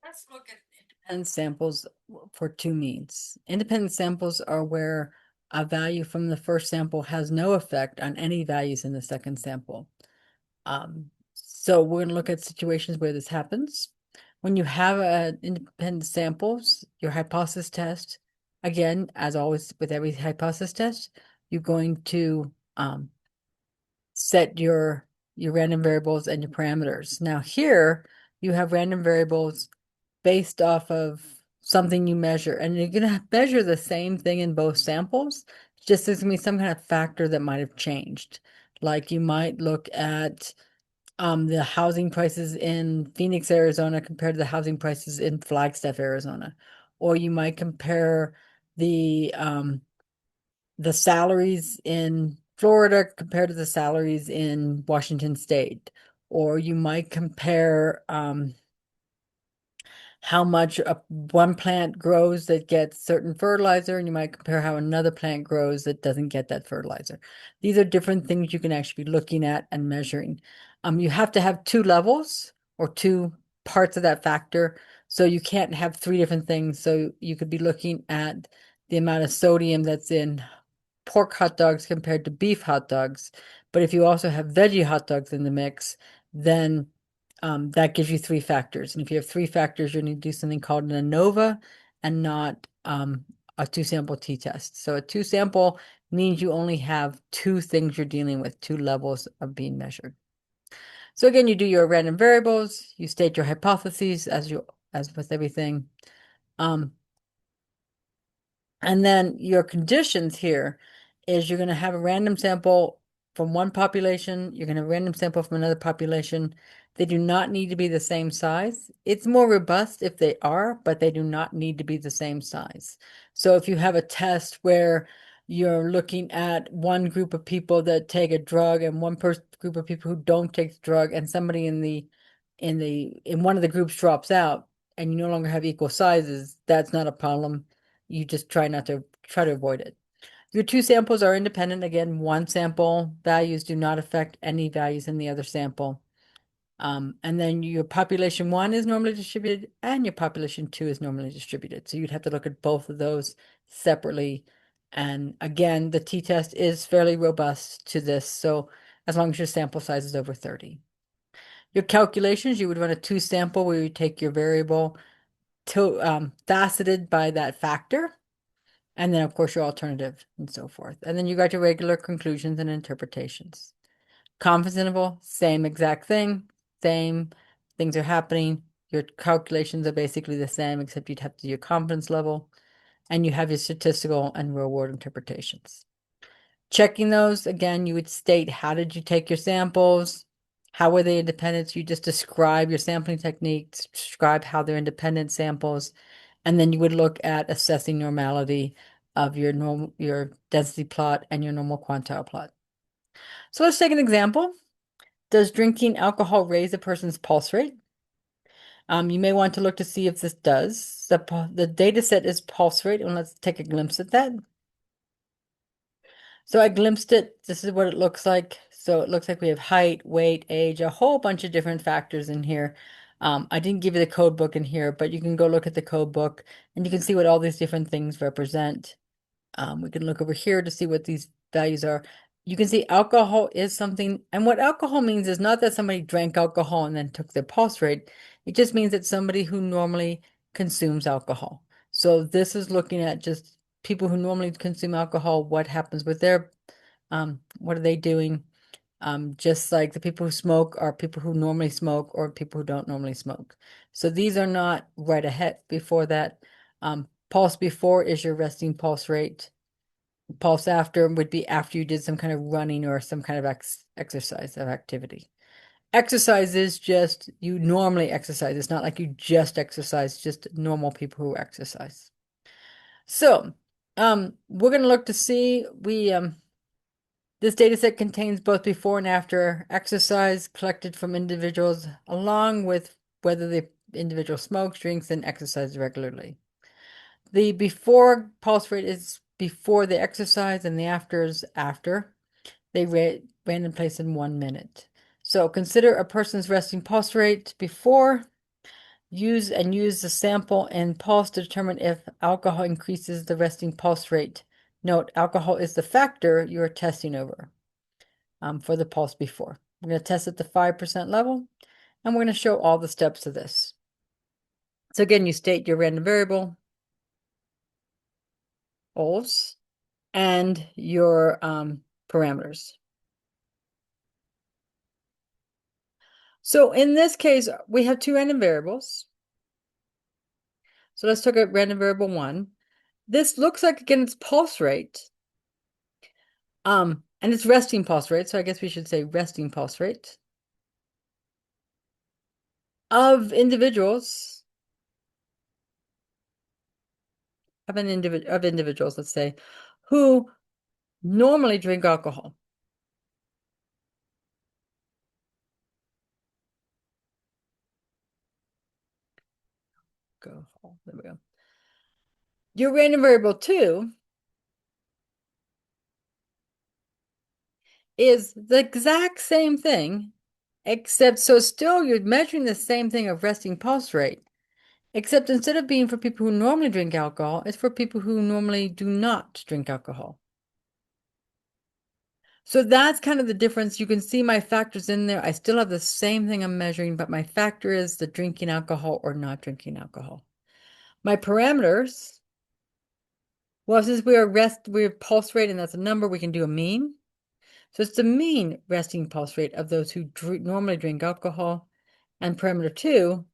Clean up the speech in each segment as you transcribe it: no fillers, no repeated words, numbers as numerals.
Let's look at independent samples for two means. Independent samples are where a value from the first sample has no effect on any values in the second sample. So we're going to look at situations where this happens. When you have independent samples, your hypothesis test, again, as always with every hypothesis test, you're going to set your random variables and your parameters. Now here you have random variables based off of something you measure, and you're going to measure the same thing in both samples. Just there's going to be some kind of factor that might have changed. Like you might look at the housing prices in Phoenix, Arizona compared to the housing prices in Flagstaff, Arizona. Or you might compare the the salaries in Florida compared to the salaries in Washington State. Or you might compare how much one plant grows that gets certain fertilizer, and you might compare how another plant grows that doesn't get that fertilizer. These are different things you can actually be looking at and measuring. You have to have two levels or two parts of that factor, so you can't have three different things. So you could be looking at the amount of sodium that's in pork hot dogs compared to beef hot dogs. But if you also have veggie hot dogs in the mix, then that gives you three factors. And if you have three factors, you need to do something called an ANOVA and not a two sample t-test. So a two sample means you only have two things you're dealing with, two levels of being measured. So again, you do your random variables, you state your hypotheses as with everything. Um, and then your conditions here is you're going to have a random sample from one population, you're going to have a random sample from another population. They do not need to be the same size. It's more robust if they are, but they do not need to be the same size. So if you have a test where you're looking at one group of people that take a drug and one group of people who don't take the drug, and somebody in one of the groups drops out, and you no longer have equal sizes, that's not a problem. You just try to avoid it. Your two samples are independent. Again, one sample values do not affect any values in the other sample. And then your population one is normally distributed and your population two is normally distributed. So you'd have to look at both of those separately. And again, the t-test is fairly robust to this. So as long as your sample size is over 30. Your calculations, you would run a two sample where you take your variable faceted by that factor. And then, of course, your alternative and so forth. And then you got your regular conclusions and interpretations. Confidence interval, same exact thing, same things are happening. Your calculations are basically the same, except you'd have to do your confidence level. And you have your statistical and real world interpretations. Checking those, again, you would state how did you take your samples? How were they independent? So you just describe your sampling techniques, describe how they're independent samples, and then you would look at assessing normality of your density plot and your normal quantile plot. So let's take an example. Does drinking alcohol raise a person's pulse rate? You may want to look to see if this does. The data set is pulse rate, and let's take a glimpse at that. So I glimpsed it. This is what it looks like. So it looks like we have height, weight, age, a whole bunch of different factors in here. I didn't give you the code book in here, but you can go look at the code book and you can see what all these different things represent. We can look over here to see what these values are. You can see alcohol is something, and what alcohol means is not that somebody drank alcohol and then took their pulse rate. It just means that somebody who normally consumes alcohol. So this is looking at just people who normally consume alcohol, what happens with their, what are they doing? Just like the people who smoke are people who normally smoke or people who don't normally smoke. So these are not right ahead before that. Pulse before is your resting pulse rate. Pulse after would be after you did some kind of running or some kind of exercise of activity. Exercise is just you normally exercise. It's not like you just exercise, just normal people who exercise. So, we're going to look to see this data set contains both before and after exercise collected from individuals, along with whether the individual smokes, drinks, and exercises regularly. The before pulse rate is before the exercise, and the after is after. They ran in place in 1 minute. So consider a person's resting pulse rate before use the sample and pulse to determine if alcohol increases the resting pulse rate. Note, alcohol is the factor you are testing over for the pulse before. We're going to test at the 5% level, and we're going to show all the steps of this. So again, you state your random variable, ols, and your parameters. So in this case, we have two random variables. So let's look at random variable 1. This looks like, again, it's pulse rate. And it's resting pulse rate, so I guess we should say resting pulse rate of individuals, of individuals, let's say, who normally drink alcohol. There we go. Your random variable 2 is the exact same thing, except so still you're measuring the same thing of resting pulse rate, except instead of being for people who normally drink alcohol, it's for people who normally do not drink alcohol. So that's kind of the difference. You can see my factors in there. I still have the same thing I'm measuring, but my factor is the drinking alcohol or not drinking alcohol. My parameters, well, since we're pulse rate and that's a number, we can do a mean. So it's the mean resting pulse rate of those who normally drink alcohol. And parameter 2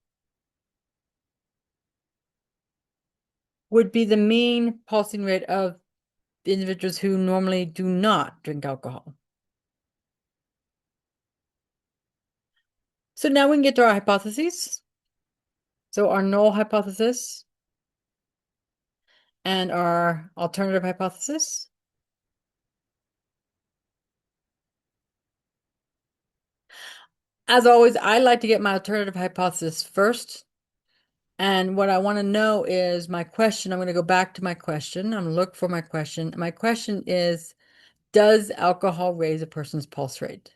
would be the mean pulsing rate of the individuals who normally do not drink alcohol. So now we can get to our hypotheses. So our null hypothesis and our alternative hypothesis. As always, I like to get my alternative hypothesis first. And what I want to know is my question. I'm going to go back to my question. I'm going to look for my question. My question is, does alcohol raise a person's pulse rate?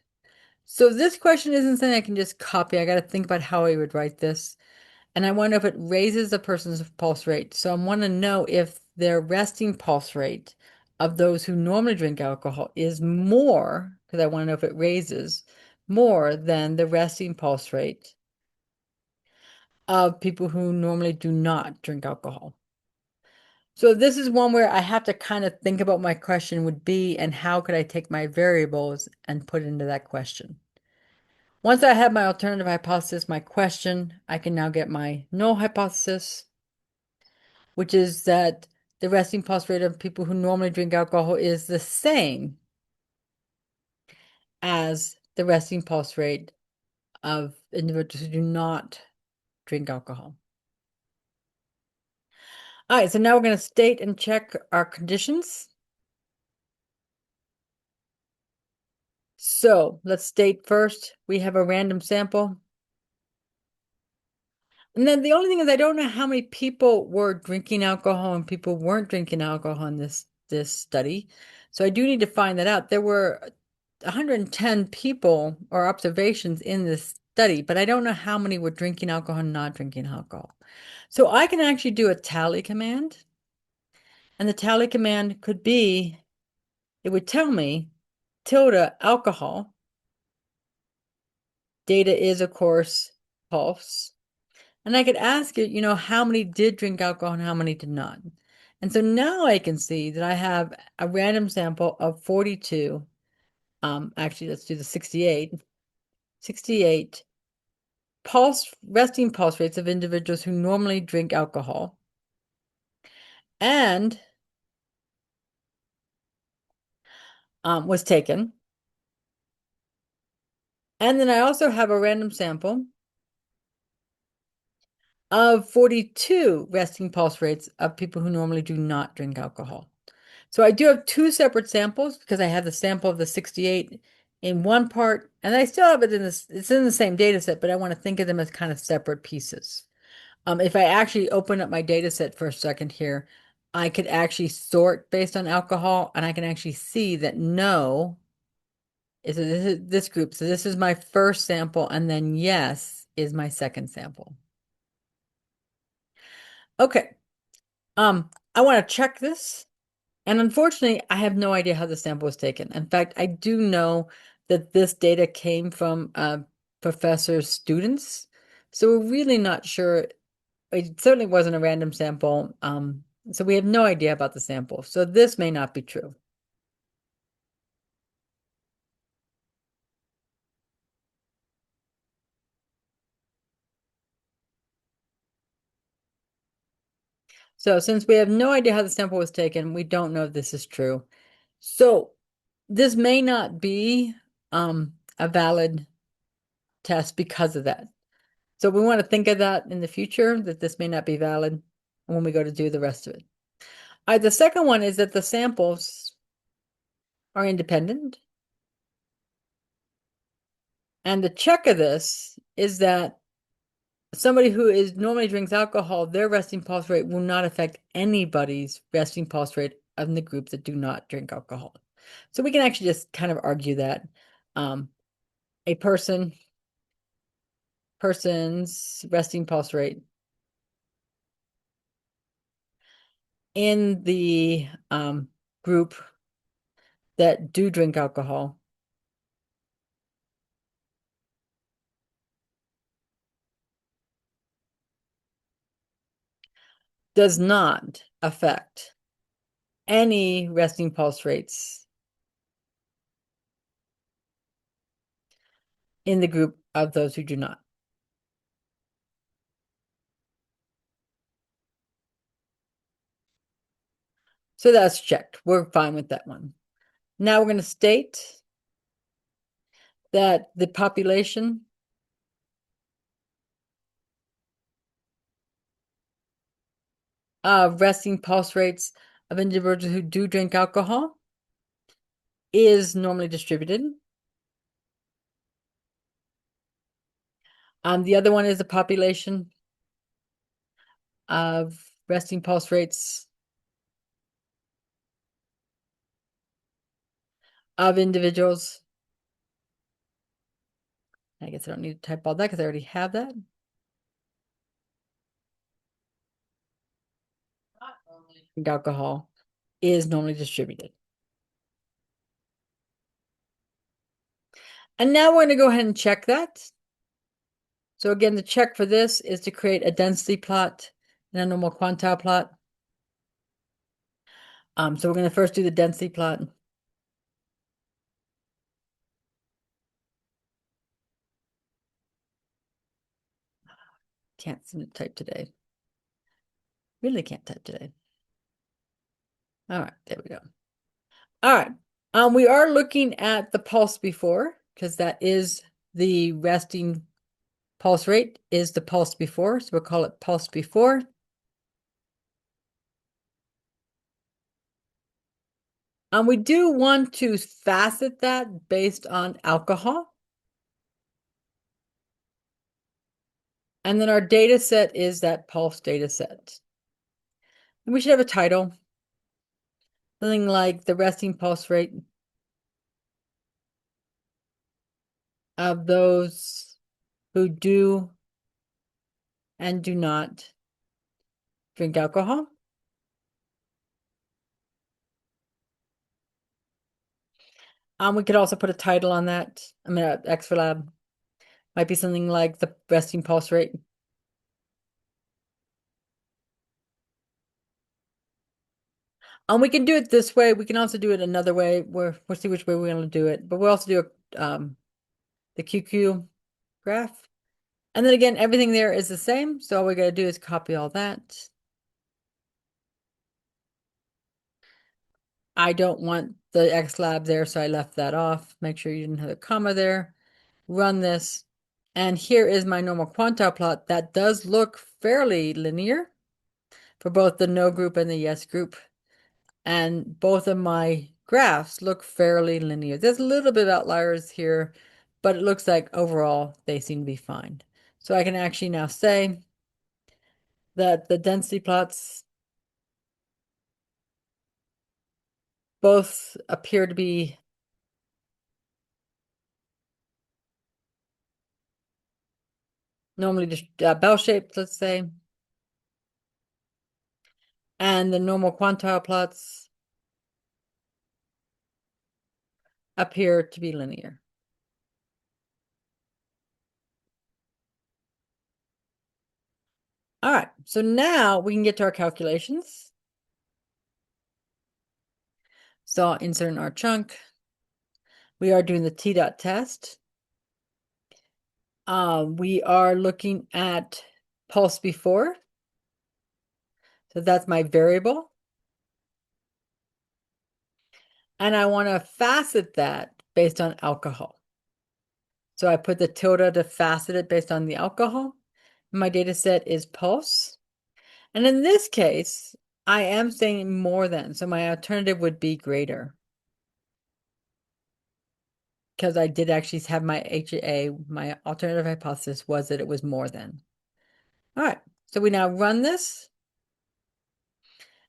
So this question isn't something I can just copy. I got to think about how I would write this. And I wonder if it raises a person's pulse rate. So I want to know if their resting pulse rate of those who normally drink alcohol is more, because I want to know if it raises more than the resting pulse rate of people who normally do not drink alcohol. So this is one where I have to kind of think about my question would be and how could I take my variables and put into that question. Once I have my alternative hypothesis, my question, I can now get my null hypothesis, which is that the resting pulse rate of people who normally drink alcohol is the same as the resting pulse rate of individuals who do not drink alcohol. All right, so now we're going to state and check our conditions. So let's state first, we have a random sample. And then the only thing is I don't know how many people were drinking alcohol and people weren't drinking alcohol in this study. So I do need to find that out. There were 110 people or observations in this study, but I don't know how many were drinking alcohol and not drinking alcohol. So I can actually do a tally command. And the tally command could be, it would tell me tilde alcohol. Data is, of course, pulse. And I could ask it, how many did drink alcohol and how many did not. And so now I can see that I have a random sample of 42. Actually, let's do the 68. 68 resting pulse rates of individuals who normally drink alcohol. And was taken. And then I also have a random sample of 42 resting pulse rates of people who normally do not drink alcohol. So I do have two separate samples because I have the sample of the 68 in one part, and I still have it it's in the same data set, but I want to think of them as kind of separate pieces. If I actually open up my data set for a second here, I could actually sort based on alcohol, and I can actually see that no is this group. So this is my first sample, and then yes is my second sample. Okay. I want to check this. And unfortunately, I have no idea how the sample was taken. In fact, I do know that this data came from professor's students. So we're really not sure. It certainly wasn't a random sample. So we have no idea about the sample. So this may not be true. So since we have no idea how the sample was taken, we don't know if this is true. So this may not be a valid test because of that. So we want to think of that in the future, that this may not be valid when we go to do the rest of it. The second one is that the samples are independent. And the check of this is that somebody who is normally drinks alcohol, their resting pulse rate will not affect anybody's resting pulse rate in the group that do not drink alcohol. So we can actually just kind of argue that a person's resting pulse rate in the group that do drink alcohol does not affect any resting pulse rates in the group of those who do not. So that's checked. We're fine with that one. Now we're going to state that the population of resting pulse rates of individuals who do drink alcohol is normally distributed. The other one is the population of resting pulse rates of individuals. I guess I don't need to type all that because I already have that. Drink alcohol is normally distributed. And now we're going to go ahead and check that. So again, the check for this is to create a density plot and a normal quantile plot. So we're going to first do the density plot. Can't seem to type today. Really can't type today. All right, there we go. All right. We are looking at the pulse before, because that is the resting pulse rate is the pulse before. So we'll call it pulse before. We do want to facet that based on alcohol. And then our data set is that pulse data set. And we should have a title. Something like the resting pulse rate of those who do and do not drink alcohol. We could also put a title on that. I mean, X for lab might be something like the resting pulse rate. We can do it this way. We can also do it another way. We'll see which way we're going to do it. But we'll also do the QQ graph. And then again, everything there is the same. So all we got to do is copy all that. I don't want the X lab there, so I left that off. Make sure you didn't have a comma there. Run this. And here is my normal quantile plot. That does look fairly linear for both the no group and the yes group. And both of my graphs look fairly linear. There's a little bit of outliers here, but it looks like overall they seem to be fine. So I can actually now say that the density plots both appear to be normally just bell-shaped, let's say. And the normal quantile plots appear to be linear. All right, so now we can get to our calculations. So I'll insert in our chunk. We are doing the t-dot test. We are looking at pulse before. So that's my variable. And I want to facet that based on alcohol. So I put the tilde to facet it based on the alcohol. My data set is pulse. And in this case, I am saying more than, so my alternative would be greater. Because I did actually have my HA, my alternative hypothesis was that it was more than. All right, so we now run this.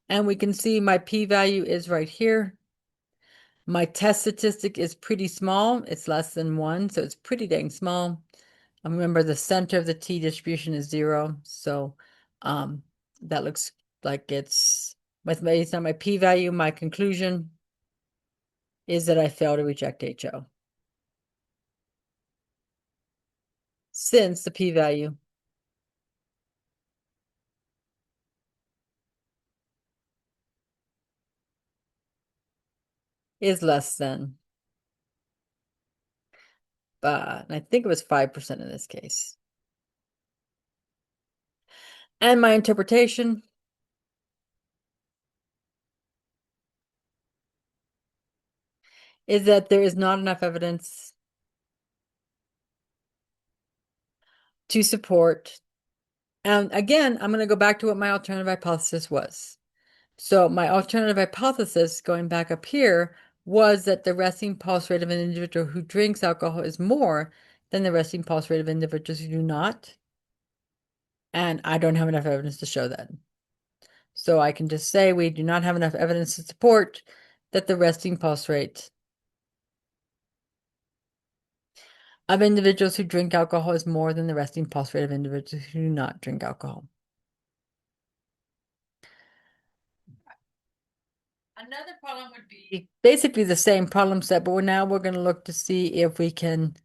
And we can see my p-value is right here. My test statistic is pretty small. It's less than 1, so it's pretty dang small. Remember, the center of the t-distribution is 0, so that looks like it's, based on my p-value, my conclusion is that I fail to reject HO. Since the p-value is less than, and I think it was 5% in this case. And my interpretation is that there is not enough evidence to support. And again, I'm going to go back to what my alternative hypothesis was. So my alternative hypothesis, going back up here, was that the resting pulse rate of an individual who drinks alcohol is more than the resting pulse rate of individuals who do not. And I don't have enough evidence to show that. So I can just say we do not have enough evidence to support that the resting pulse rate of individuals who drink alcohol is more than the resting pulse rate of individuals who do not drink alcohol. Another problem would be basically the same problem set, but now we're going to look to see if we can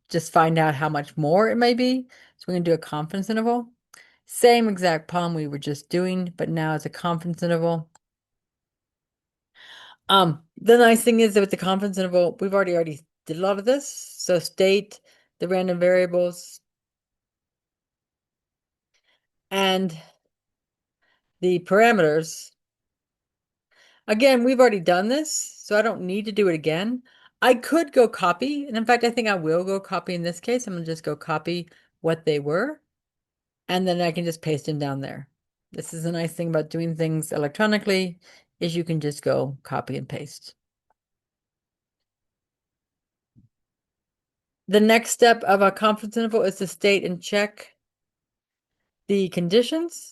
just find out how much more it may be. So we're going to do a confidence interval. Same exact problem we were just doing, but now it's a confidence interval. The nice thing is that with the confidence interval, we've already did a lot of this. So state the random variables and the parameters. Again, we've already done this, so I don't need to do it again. I could go copy, and in fact, I think I will go copy in this case. I'm going to just go copy what they were, and then I can just paste them down there. This is a nice thing about doing things electronically, is you can just go copy and paste. The next step of a confidence interval is to state and check the conditions.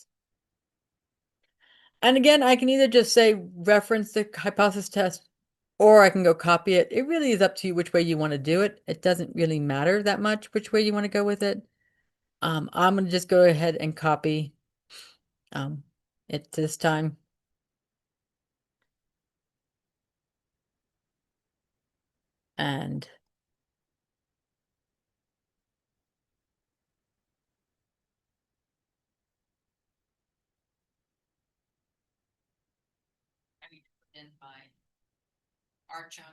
And again, I can either just say reference the hypothesis test, or I can go copy it. It really is up to you which way you want to do it. It doesn't really matter that much which way you want to go with it. I'm going to just go ahead and copy it this time. And I need to put in my R chunk.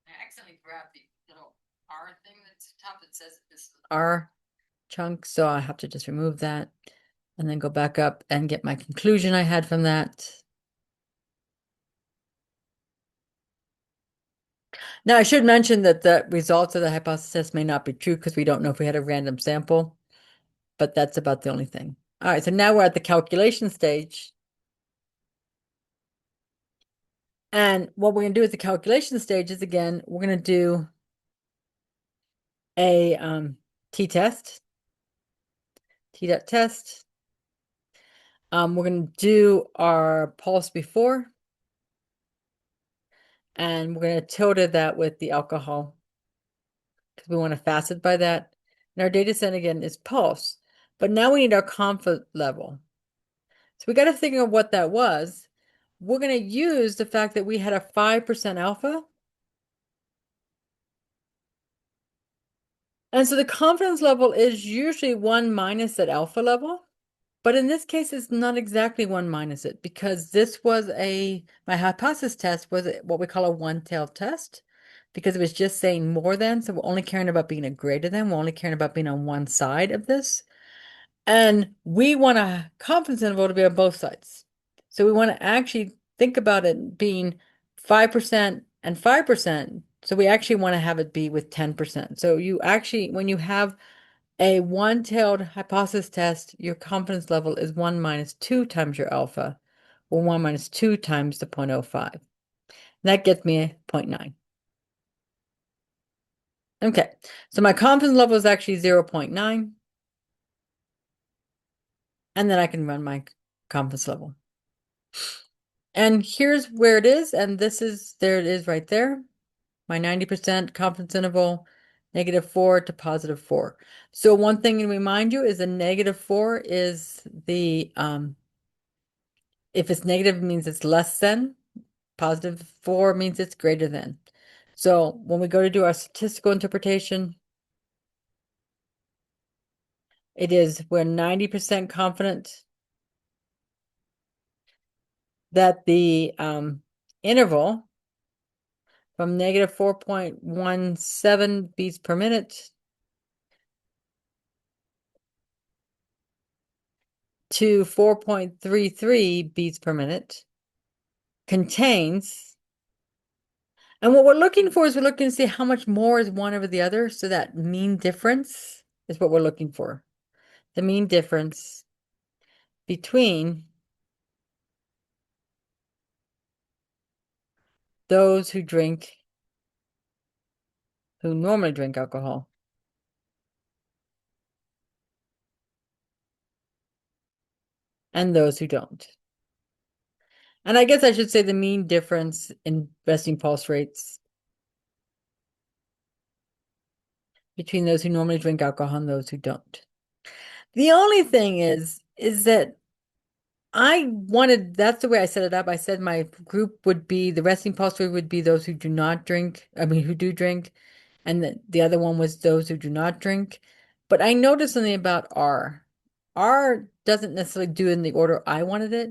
I accidentally grabbed the little R thing that's top that says this is R chunk, so I have to just remove that and then go back up and get my conclusion I had from that. Now, I should mention that the results of the hypothesis may not be true because we don't know if we had a random sample, but that's about the only thing. All right, so now we're at the calculation stage. And what we're going to do at the calculation stage is, again, we're going to do a t-test, t-dot test. We're going to do our pulse before, and we're going to tilde that with the alcohol because we want to facet by that. And our data set again is pulse, but now we need our confidence level. So we got to figure out what that was. We're going to use the fact that we had a 5% alpha. And so the confidence level is usually 1 minus that alpha level. But in this case, it's not exactly 1 minus it because my hypothesis test was what we call a one-tailed test because it was just saying more than. So we're only caring about being a greater than. We're only caring about being on one side of this. And we want a confidence interval to be on both sides. So we want to actually think about it being 5% and 5%. So we actually want to have it be with 10%. So you actually, when you have a one-tailed hypothesis test, your confidence level is 1 minus 2 times your alpha, or 1 minus 2 times the 0.05. That gets me a 0.9. Okay, so my confidence level is actually 0.9, and then I can run my confidence level. And here's where it is, and there it is right there. My 90% confidence interval, -4 to +4. So one thing to remind you is a -4 is if it's negative, it means it's less than. +4 means it's greater than. So when we go to do our statistical interpretation, we're 90% confident that the interval from -4.17 beats per minute to 4.33 beats per minute contains, and what we're looking for is we're looking to see how much more is one over the other. So that mean difference is what we're looking for. The mean difference between those who normally drink alcohol, and those who don't. And I guess I should say the mean difference in resting pulse rates between those who normally drink alcohol and those who don't. The only thing is that that's the way I set it up. I said my group would be, the resting pulse rate would be those who do not drink, who do drink, and the other one was those who do not drink. But I noticed something about R. R doesn't necessarily do in the order I wanted it.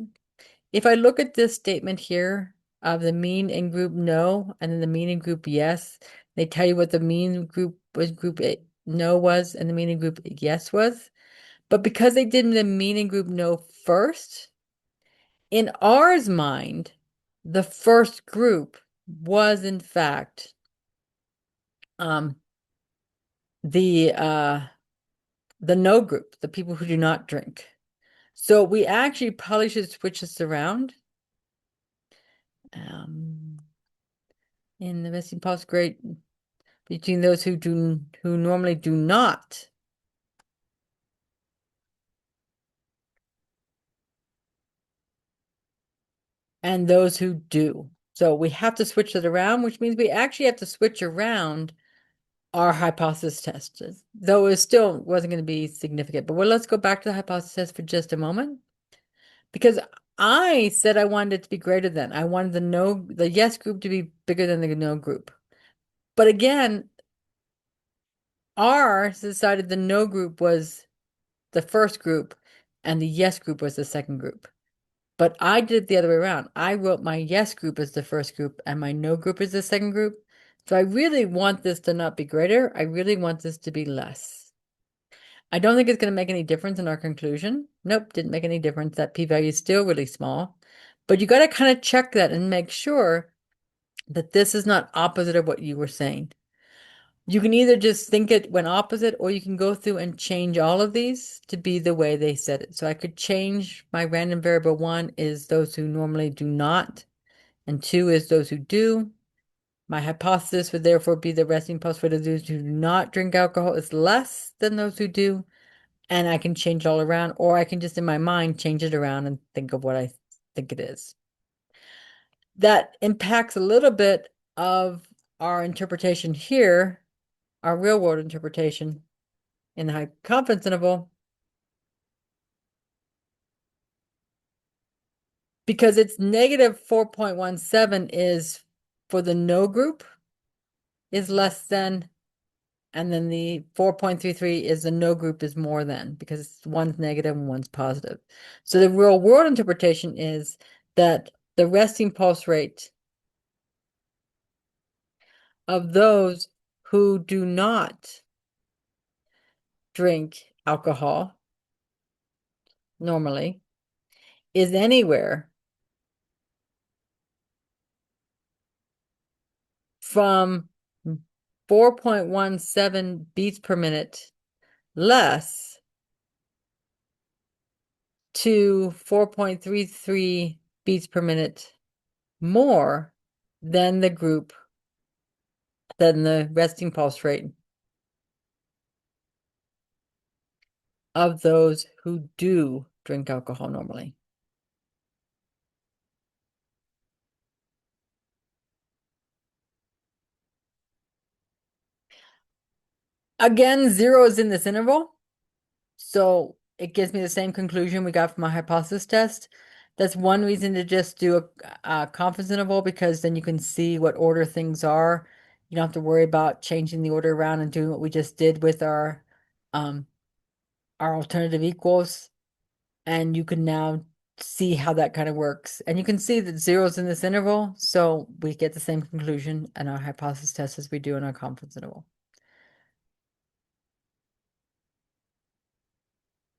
If I look at this statement here of the mean in group no, and then the mean in group yes, they tell you what the mean group was, no was, and the mean in group yes was. But because they did the mean in group no first, in R's mind, the first group was in fact um, the no group, the people who do not drink. So we actually probably should switch this around. In the missing pulse rate between those who normally do not and those who do. So we have to switch it around, which means we actually have to switch around our hypothesis test, though it still wasn't going to be significant. But let's go back to the hypothesis test for just a moment, because I said I wanted it to be greater than. I wanted the yes group to be bigger than the no group. But again, R decided the no group was the first group and the yes group was the second group. But I did it the other way around. I wrote my yes group as the first group and my no group as the second group. So I really want this to not be greater. I really want this to be less. I don't think it's going to make any difference in our conclusion. Nope, didn't make any difference. That p-value is still really small. But you got to kind of check that and make sure that this is not opposite of what you were saying. You can either just think it went opposite, or you can go through and change all of these to be the way they said it. So I could change my random variable 1 is those who normally do not, and 2 is those who do. My hypothesis would therefore be the resting pulse rate of those who do not drink alcohol is less than those who do. And I can change it all around, or I can just in my mind change it around and think of what I think it is. That impacts a little bit of our interpretation here, our real world interpretation in the high confidence interval. because it's negative 4.17 is for the no group is less than, and then the 4.33 is the no group is more than, because one's negative and one's positive. So the real world interpretation is that the resting pulse rate of those who do not drink alcohol normally is anywhere from 4.17 beats per minute less to 4.33 beats per minute more than the group, than the resting pulse rate of those who do drink alcohol normally. Again, 0 is in this interval, so it gives me the same conclusion we got from our hypothesis test. That's one reason to just do a confidence interval, because then you can see what order things are. You don't have to worry about changing the order around and doing what we just did with um, our alternative equals. And you can now see how that kind of works. And you can see that 0 is in this interval, so we get the same conclusion in our hypothesis test as we do in our confidence interval.